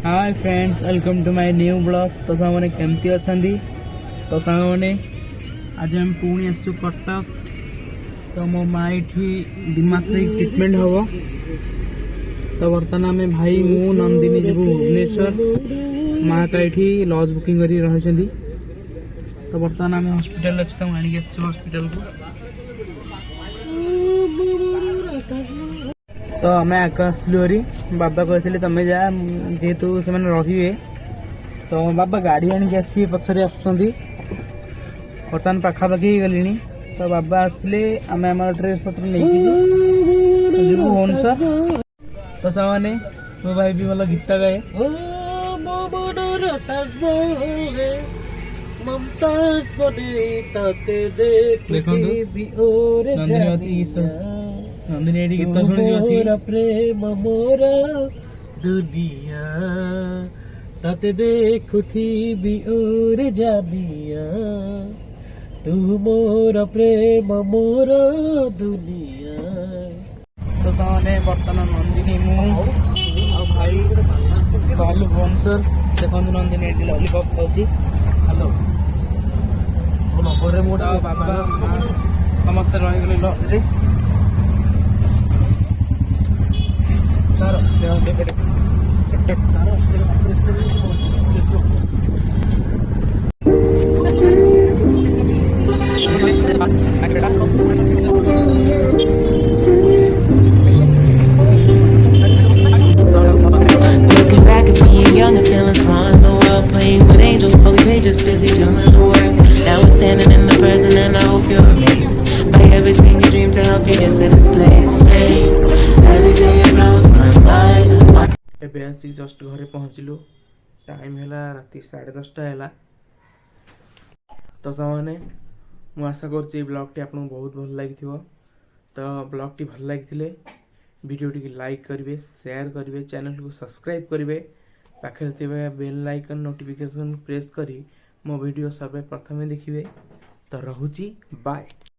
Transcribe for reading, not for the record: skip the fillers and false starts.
Hi friends, welcome to my new blog. तो सामने केमती अच्छा तो सामने आज हम पुणी आसु कटक। तो मो माँ ये दिमाग ट्रिटमेंट हम। तो बर्तमान आम भाई मु नंदिनी जीवु भुवनेश्वर। माँ का ये लॉज बुकिंग कर रही। तो बर्तमान आम हॉस्पिटल अच्छे तो आनिक हॉस्पिटल को। तो आम आगे आसलुरी बाबा कहते तुम्हें जा जेहेतु से रे। तो बाबा गाड़ी आणिक आसी पछरे आसुँच बर्तमान पाखापाखि गली। तो बाबा आसले आम आम ड्रेस पत्र नहीं जीव भुवनेश्वर। तो सामने मो भाई भी भल गीत गाए। नंदिनी गीत शुणी प्रेम मोर दुनिया ताते देखुथी ओर जानिया तू मोर प्रेम मोर दुनिया। तो सामने बर्तमान नंदिनी मु भाई कहलु भुवनेश्वर देखो नंदिनी लॉलीपॉप खाऊँ। हेलो नंबर मोटा बाबा समस्त रही। Looking back at being young and feeling small in the world, playing with angels, holy pages, busy doing the work. Now we're standing in the present and I hope you're amazed by everything you dreamed to help you get to this place. Every day it blows my mind. एबे आसी just घरे पहुँचलु। Time है राति 10:30 है। तो सामने मु आशा कर ब्लॉग आपको बहुत भल लगी। तो ब्लॉग टी भल लगी वीडियो टी लाइक करेंगे, शेयर करेंगे, चैनल को सब्सक्राइब करेंगे, पाखे बेल आइकन नोटिफिकेशन प्रेस करी मो वीडियो सब प्रथम देखिए। तो रहुची बाय।